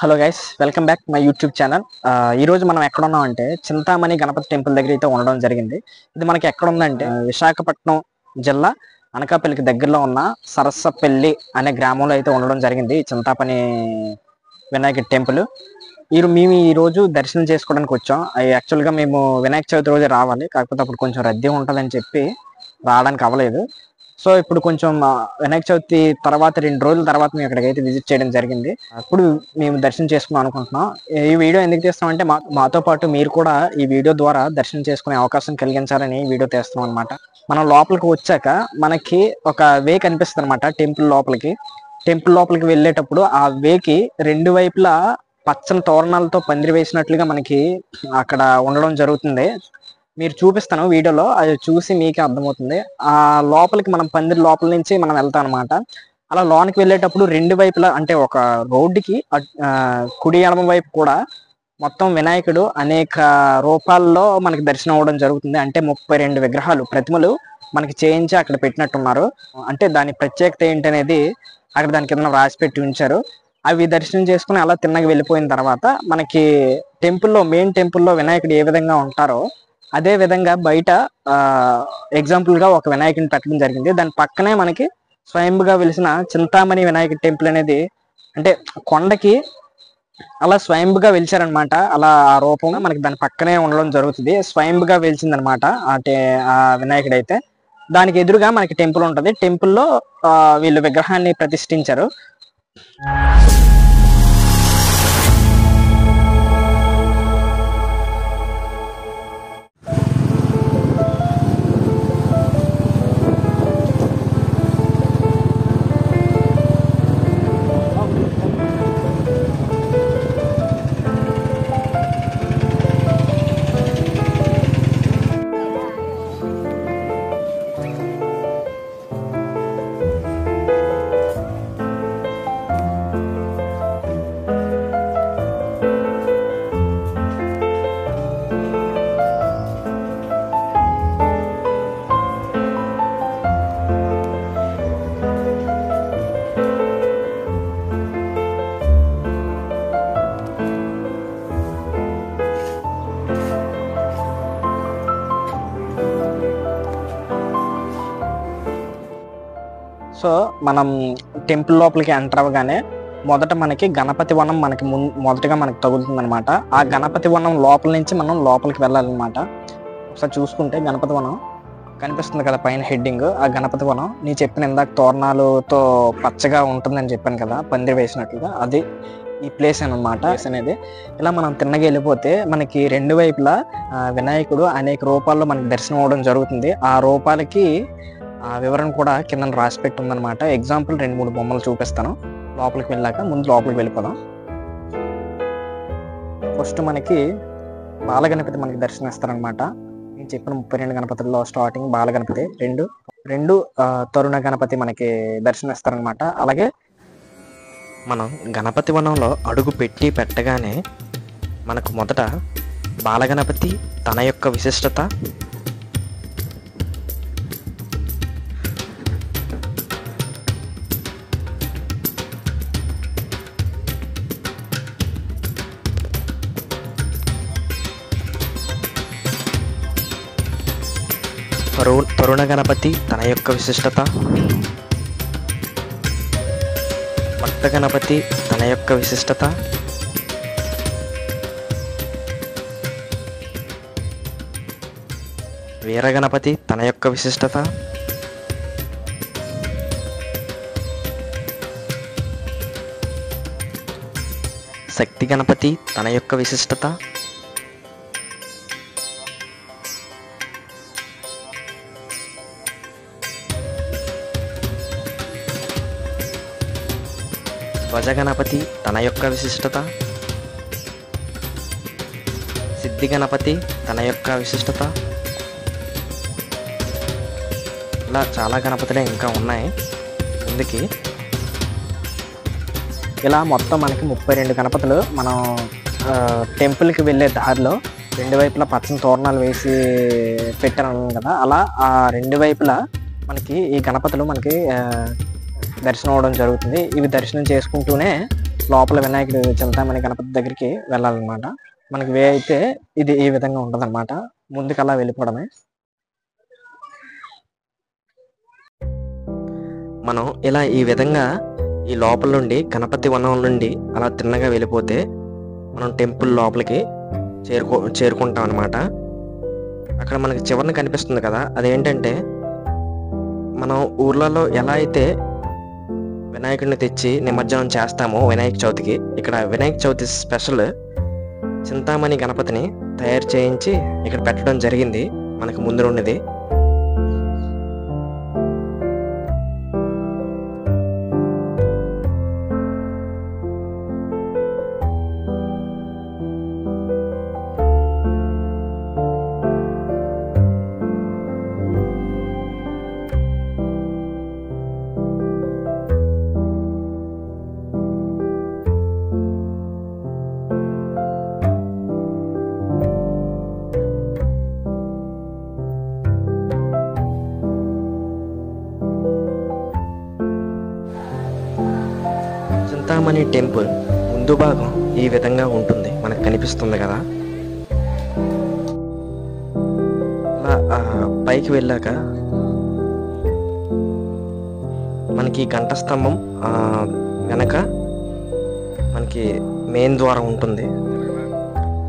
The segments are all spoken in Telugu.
Hello guys, welcome back my YouTube channel. ఈరోజు మనం ఎక్కడ ఉన్నాం అంటే చింతామణి గణపతి టెంపుల్ దగ్గర అయితే ఉండడం జరిగింది. ఇది మనకి ఎక్కడ ఉందంటే విశాఖపట్నం జిల్లా అనకాపల్లికి దగ్గరలో ఉన్న సరస్సపల్లి అనే గ్రామంలో అయితే ఉండడం జరిగింది. చింతామణి వినాయక టెంపుల్. మేము ఈ రోజు దర్శనం చేసుకోవడానికి వచ్చాం. యాక్చువల్గా మేము వినాయక చవితి రోజు రావాలి, కాకపోతే అప్పుడు కొంచెం రద్దీ ఉంటుందని చెప్పి రావడానికి అవ్వలేదు. సో ఇప్పుడు కొంచెం వినాయక చవితి తర్వాత 2 రోజుల తర్వాత మేము ఇక్కడికైతే విజిట్ చేయడం జరిగింది. అప్పుడు మేము దర్శనం చేసుకుందాం అనుకుంటున్నాం. ఈ వీడియో ఎందుకు తీస్తామంటే మాతో పాటు మీరు కూడా ఈ వీడియో ద్వారా దర్శనం చేసుకునే అవకాశం కలిగించాలని ఈ వీడియో తీస్తున్నాం అనమాట. మనం లోపలికి వచ్చాక మనకి ఒక వే కనిపిస్తుంది అనమాట. టెంపుల్ లోపలికి వెళ్ళేటప్పుడు ఆ వేకి 2 వైపులా పచ్చని తోరణాలతో పందిరి వేసినట్లుగా మనకి అక్కడ ఉండడం జరుగుతుంది. మీరు చూపిస్తాను వీడియోలో, అది చూసి మీకే అర్థమవుతుంది. ఆ లోపలికి మనం పందిరి లోపల నుంచి మనం వెళ్తాం అనమాట. అలా లోనికి వెళ్ళేటప్పుడు 2 వైపులా అంటే ఒక రోడ్డుకి కుడి ఎడమ వైపు కూడా మొత్తం వినాయకుడు అనేక రూపాల్లో మనకి దర్శనం అవ్వడం జరుగుతుంది. అంటే 32 విగ్రహాలు ప్రతిమలు మనకి చేయించి అక్కడ పెట్టినట్టున్నారు. అంటే దాని ప్రత్యేకత ఏంటనేది అక్కడ దాని కింద రాసి పెట్టి ఉంచారు. అవి దర్శనం చేసుకుని అలా తిన్నగా వెళ్ళిపోయిన తర్వాత మనకి మెయిన్ టెంపుల్లో వినాయకుడు ఏ విధంగా ఉంటారో అదే విధంగా బయట ఎగ్జాంపుల్ గా ఒక వినాయకుడిని పెట్టడం జరిగింది. దాని పక్కనే మనకి స్వయంగా వెలిసిన చింతామణి వినాయక టెంపుల్ అనేది, అంటే కొండకి అలా స్వయంగా వెలిచారనమాట. అలా ఆ రూపంగా మనకి దాని పక్కనే ఉండడం జరుగుతుంది. స్వయంగా వెలిచిందనమాట అంటే ఆ వినాయకుడు అయితే. దానికి ఎదురుగా మనకి టెంపుల్ ఉంటుంది. టెంపుల్లో వీళ్ళు విగ్రహాన్ని ప్రతిష్ఠించారు. సో మనం టెంపుల్ లోపలికి ఎంటర్ అవ్వగానే మొదట మనకి గణపతి వనం మొదటగా మనకి తగులుతుంది అనమాట. ఆ గణపతి వనం లోపల నుంచి మనం లోపలికి వెళ్ళాలన్నమాట. ఒకసారి చూసుకుంటే గణపతి వనం కనిపిస్తుంది కదా పైన హెడ్డింగ్. ఆ గణపతి వనం నేను చెప్పిన ఇందాక తోరణాలతో పచ్చగా ఉంటుందని చెప్పాను కదా, పందిరి వేసినట్లుగా, అది ఈ ప్లేస్ అనమాట. అనేది ఇలా మనం తిన్నగా వెళ్ళిపోతే మనకి 2 వైపులా వినాయకుడు అనేక రూపాల్లో మనకి దర్శనం అవ్వడం జరుగుతుంది. ఆ రూపాలకి ఆ వివరణ కూడా కింద రాసి పెట్టి ఉందన్నమాట. ఎగ్జాంపుల్ 2-3 బొమ్మలు చూపిస్తాను. లోపలికి వెళ్ళాక ముందు లోపలికి వెళ్ళిపోదాం. ఫస్ట్ మనకి బాలగణపతి మనకి దర్శనం ఇస్తారనమాట. నేను చెప్పిన 32 గణపతుల్లో స్టార్టింగ్ బాలగణపతి, రెండు తరుణ గణపతి మనకి దర్శనం ఇస్తారనమాట. అలాగే మనం గణపతి వనంలో అడుగు పెట్టగానే మనకు మొదట బాలగణపతి తన యొక్క విశిష్టత, తరుణ గణపతి తన యొక్క విశిష్టత, భక్త గణపతి తన యొక్క విశిష్టత, వీర గణపతి తన యొక్క విశిష్టత, శక్తి గణపతి తన యొక్క విశిష్టత, ధ్వజ గణపతి తన యొక్క విశిష్టత, సిద్ధి గణపతి తన యొక్క విశిష్టత. ఇలా చాలా గణపతులే ఇంకా ఉన్నాయి ముందుకి. ఇలా మొత్తం మనకి 32 గణపతులు మనం టెంపుల్కి వెళ్ళే దారిలో 2 వైపులా పచ్చని తోరణాలు వేసి పెట్టాను కదా, అలా ఆ 2 వైపులా మనకి ఈ గణపతులు మనకి దర్శనం అవడం జరుగుతుంది. ఇవి దర్శనం చేసుకుంటూనే లోపల వినాయకుడు చింతామణి గణపతి దగ్గరికి వెళ్ళాలన్నమాట. మనకి వే అయితే ఇది ఈ విధంగా ఉంటదన్నమాట. ముందుకలా వెళ్ళిపోవడమే. మనం ఇలా ఈ విధంగా ఈ లోపల నుండి గణపతి వనం నుండి అలా తిన్నగా వెళ్ళిపోతే మనం టెంపుల్ లోపలికి చేరుకుంటాం అనమాట. అక్కడ మనకి చివరిని కనిపిస్తుంది కదా, అదేంటంటే మనం ఊర్లలో ఎలా అయితే వినాయకుడిని తెచ్చి నిమజ్జనం చేస్తామో వినాయక చవితికి, ఇక్కడ వినాయక చవితి స్పెషల్ చింతామణి గణపతిని తయారు చేయించి ఇక్కడ పెట్టడం జరిగింది మనకు ముందు ఉన్నది. చింతామణి టెంపుల్ ముందు భాగం ఈ విధంగా ఉంటుంది, మనకు కనిపిస్తుంది కదా. అలా పైకి వెళ్ళాక మనకి గంట స్తంభం వెనక మనకి మెయిన్ ద్వారం ఉంటుంది.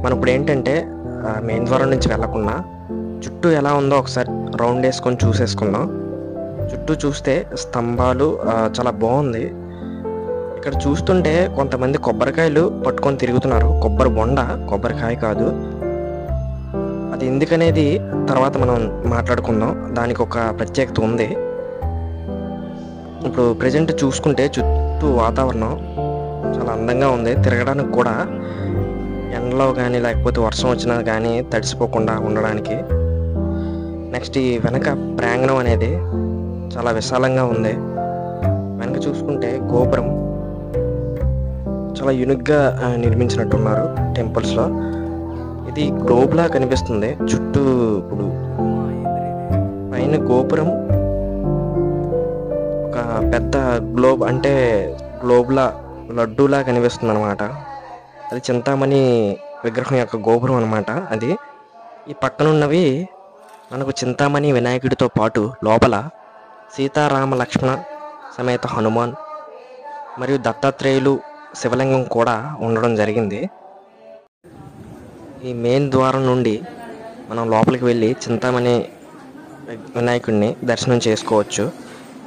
మనం ఇప్పుడు ఏంటంటే మెయిన్ ద్వారం నుంచి వెళ్ళకుండా చుట్టూ ఎలా ఉందో ఒకసారి రౌండ్ వేసుకొని చూసేసుకుందాం. చుట్టూ చూస్తే స్తంభాలు చాలా బాగుంది. ఇక్కడ చూస్తుంటే కొంతమంది కొబ్బరికాయలు పట్టుకొని తిరుగుతున్నారు. కొబ్బరి బొండ, కొబ్బరికాయ కాదు. అది ఎందుకనేది తర్వాత మనం మాట్లాడుకుందాం, దానికి ఒక ప్రత్యేకత ఉంది. ఇప్పుడు ప్రజెంట్ చూసుకుంటే చుట్టూ వాతావరణం చాలా అందంగా ఉంది. తిరగడానికి కూడా ఎండలో కానీ లేకపోతే వర్షం వచ్చినా కానీ తడిసిపోకుండా ఉండడానికి. నెక్స్ట్ ఈ వెనక ప్రాంగణం అనేది చాలా విశాలంగా ఉంది. వెనక చూసుకుంటే గోపురం చాలా యూనిక్గా నిర్మించినట్టున్నారు టెంపుల్స్లో. ఇది గ్లోబ్లా కనిపిస్తుంది చుట్టూ. ఇప్పుడు పైన గోపురం ఒక పెద్ద గ్లోబ్, అంటే గ్లోబ్లా లడ్డూలా కనిపిస్తుంది అనమాట. అది చింతామణి విగ్రహం యొక్క గోపురం అనమాట. అది ఈ పక్కనున్నవి మనకు చింతామణి వినాయకుడితో పాటు లోపల సీతారామ లక్ష్మణ సమేత హనుమాన్ మరియు దత్తాత్రేయులు శివలింగం కూడా ఉండడం జరిగింది. ఈ మెయిన్ ద్వారం నుండి మనం లోపలికి వెళ్ళి చింతామణి వినాయకుడిని దర్శనం చేసుకోవచ్చు.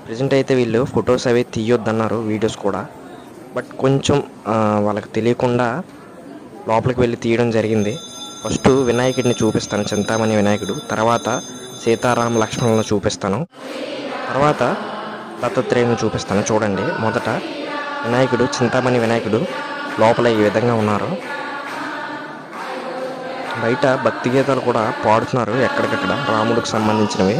ప్రజెంట్ అయితే వీళ్ళు ఫొటోస్ అవి తీయొద్దన్నారు, వీడియోస్ కూడా. బట్ కొంచెం వాళ్ళకి తెలియకుండా లోపలికి వెళ్ళి తీయడం జరిగింది. ఫస్ట్ వినాయకుడిని చూపిస్తాను, చింతామణి వినాయకుడు. తర్వాత సీతారామ లక్ష్మణులను చూపిస్తాను. తర్వాత దత్తాత్రేయులను చూపిస్తాను. చూడండి, మొదట వినాయకుడు, చింతామణి వినాయకుడు లోపల ఈ విధంగా ఉన్నారు. బయట భక్తి గీతాలు కూడా పాడుతున్నారు ఎక్కడికక్కడ, రాముడికి సంబంధించినవి.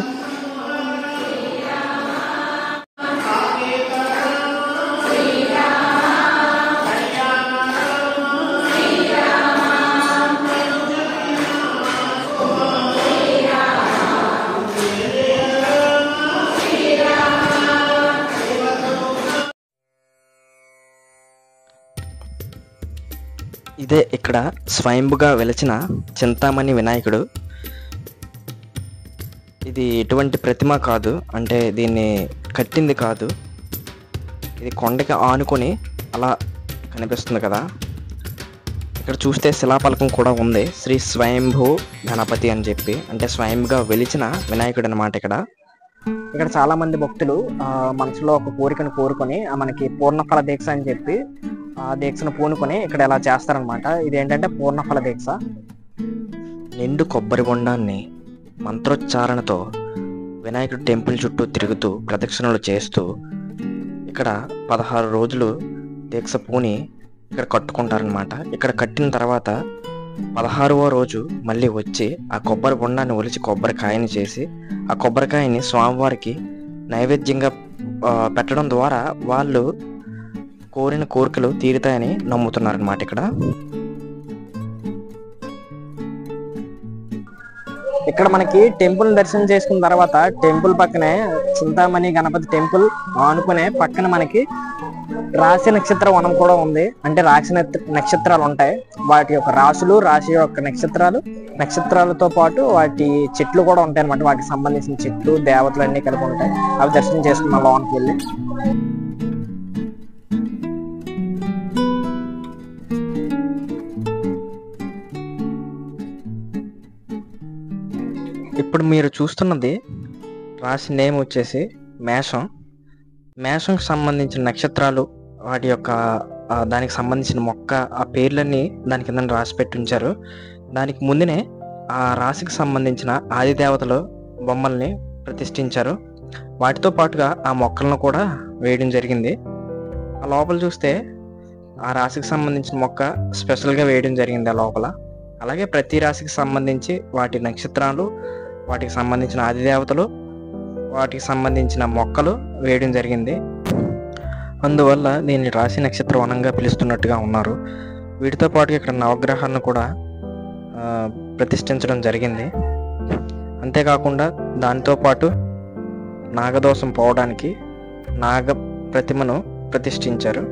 ఇదే ఇక్కడ స్వయంభుగా వెలిచిన చింతామణి వినాయకుడు. ఇది ఎటువంటి ప్రతిమ కాదు, అంటే దీన్ని కట్టింది కాదు. ఇది కొండకి ఆనుకొని అలా కనిపిస్తుంది కదా. ఇక్కడ చూస్తే శిలాఫలకం కూడా ఉంది, శ్రీ స్వయంభూ గణపతి అని చెప్పి, అంటే స్వయంగా వెలిచిన వినాయకుడు అనమాట. ఇక్కడ చాలా మంది భక్తులు మనసులో ఒక కోరికను కోరుకొని మనకి పూర్ణఫల దీక్ష అని చెప్పి ఆ దీక్షను పూనుకొని ఇక్కడ ఇలా చేస్తారనమాట. ఇదేంటంటే పూర్ణఫల దీక్ష. నిండు కొబ్బరి బొండాన్ని మంత్రోచ్చారణతో వినాయకుడు టెంపుల్ చుట్టూ తిరుగుతూ ప్రదక్షిణలు చేస్తూ ఇక్కడ 16 రోజులు దీక్ష పూని ఇక్కడ కట్టుకుంటారనమాట. ఇక్కడ కట్టిన తర్వాత 16వ రోజు మళ్ళీ వచ్చి ఆ కొబ్బరి బొండాన్ని ఒలిచి కొబ్బరికాయని చేసి ఆ కొబ్బరికాయని స్వామివారికి నైవేద్యంగా పెట్టడం ద్వారా వాళ్ళు కోరిన కోరికలు తీరుతాయని నమ్ముతున్నారనమాట. ఇక్కడ మనకి టెంపుల్ దర్శనం చేసుకున్న తర్వాత టెంపుల్ పక్కనే చింతామణి గణపతి టెంపుల్ ఆనుకునే పక్కన మనకి రాశి నక్షత్ర వనం కూడా ఉంది. అంటే రాశి నక్షత్రాలు ఉంటాయి, వాటి యొక్క రాశులు, రాశి యొక్క నక్షత్రాలు, నక్షత్రాలతో పాటు వాటి చెట్లు కూడా ఉంటాయి అనమాట. వాటికి సంబంధించిన చెట్లు, దేవతలు అన్ని కలిపి ఉంటాయి. అవి దర్శనం చేసుకున్నాం లోనికి వెళ్ళి. ఇప్పుడు మీరు చూస్తున్నది రాశి నేమ్ వచ్చేసి మేషం. మేషంకి సంబంధించిన నక్షత్రాలు, వాటి యొక్క దానికి సంబంధించిన మొక్క, ఆ పేర్లన్నీ దాని కింద రాసి పెట్టి ఉంచారు. దానికి ముందునే ఆ రాశికి సంబంధించిన ఆది దేవతలు బొమ్మల్ని ప్రతిష్ఠించారు. వాటితో పాటుగా ఆ మొక్కలను కూడా వేయడం జరిగింది. ఆ లోపల చూస్తే ఆ రాశికి సంబంధించిన మొక్క స్పెషల్గా వేయడం జరిగింది ఆ లోపల. అలాగే ప్రతి రాశికి సంబంధించి వాటి నక్షత్రాలు, వాటికి సంబంధించిన ఆది దేవతలు, వాటికి సంబంధించిన మొక్కలు వేయడం జరిగింది. అందువల్ల దీన్ని రాశి నక్షత్ర వనంగా పిలుస్తున్నట్టుగా ఉన్నారు. వీటితో పాటు ఇక్కడ నవగ్రహాలను కూడా ప్రతిష్ఠించడం జరిగింది. అంతేకాకుండా దానితో పాటు నాగదోషం పోవడానికి నాగ ప్రతిమను ప్రతిష్ఠించారు.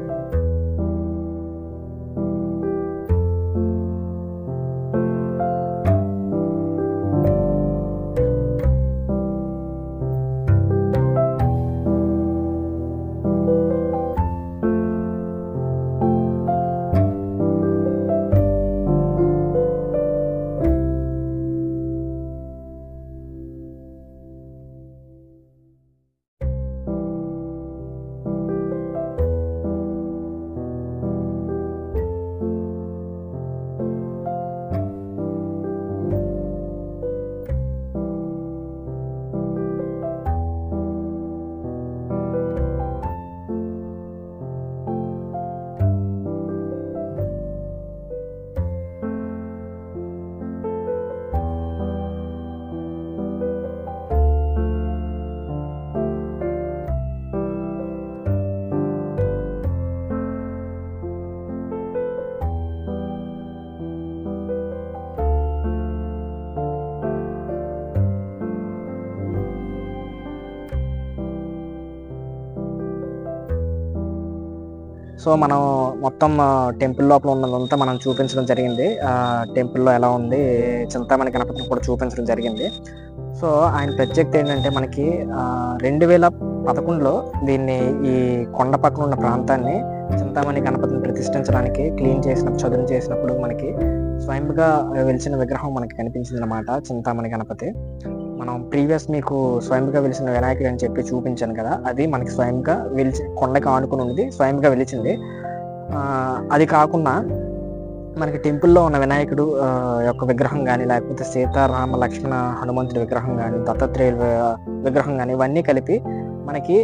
సో మనం మొత్తం టెంపుల్ లోపల ఉన్నదంతా మనం చూపించడం జరిగింది. టెంపుల్లో ఎలా ఉంది, చింతామణి గణపతిని కూడా చూపించడం జరిగింది. సో ఆయన ప్రత్యేకత ఏంటంటే మనకి 2011లో దీన్ని ఈ కొండ పక్కన ఉన్న ప్రాంతాన్ని చింతామణి గణపతిని ప్రతిష్ఠించడానికి క్లీన్ చేసినప్పుడు, చదును చేసినప్పుడు మనకి స్వయంగా వెలిసిన విగ్రహం మనకి కనిపించింది అన్నమాట. చింతామణి గణపతి మనం ప్రీవియస్ మీకు స్వయంగా వెలిసిన వినాయకుడు అని చెప్పి చూపించాను కదా, అది మనకి స్వయంగా వెలిచి కొండకి ఆనుకుని ఉన్నది, స్వయంగా వెలిచింది. అది కాకుండా మనకి టెంపుల్లో ఉన్న వినాయకుడు యొక్క విగ్రహం కానీ, లేకపోతే సీతారామ లక్ష్మణ హనుమంతుడి విగ్రహం కానీ, దత్తాత్రేయుల విగ్రహం కానీ, ఇవన్నీ కలిపి మనకి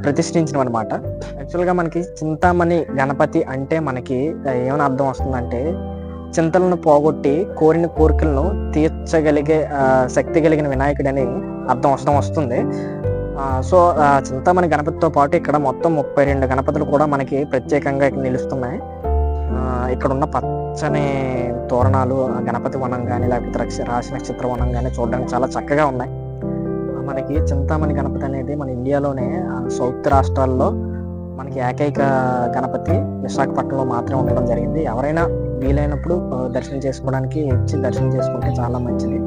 ప్రతిష్ఠించడం అనమాట. యాక్చువల్గా మనకి చింతామణి గణపతి అంటే మనకి ఏమైనా అర్థం వస్తుందంటే, చింతలను పోగొట్టి కోరిన కోరికలను తీర్చగలిగే శక్తి కలిగిన వినాయకుడని అర్థం వస్తుంది. సో చింతామణి గణపతితో పాటు ఇక్కడ మొత్తం 32 గణపతులు కూడా మనకి ప్రత్యేకంగా ఇక్కడ నిలుస్తున్నాయి. ఇక్కడ ఉన్న పచ్చని తోరణాలు, గణపతి వనం కానీ, లేకపోతే రాశి నక్షత్ర వనం కానీ చూడడానికి చాలా చక్కగా ఉన్నాయి. మనకి చింతామణి గణపతి అనేది మన ఇండియాలోనే సౌత్ రాష్ట్రాల్లో మనకి ఏకైక గణపతి విశాఖపట్నంలో మాత్రమే ఉండడం జరిగింది. ఎవరైనా వీలైనప్పుడు దర్శనం చేసుకోవడానికి వచ్చి దర్శనం చేసుకుంటే చాలా మంచిది.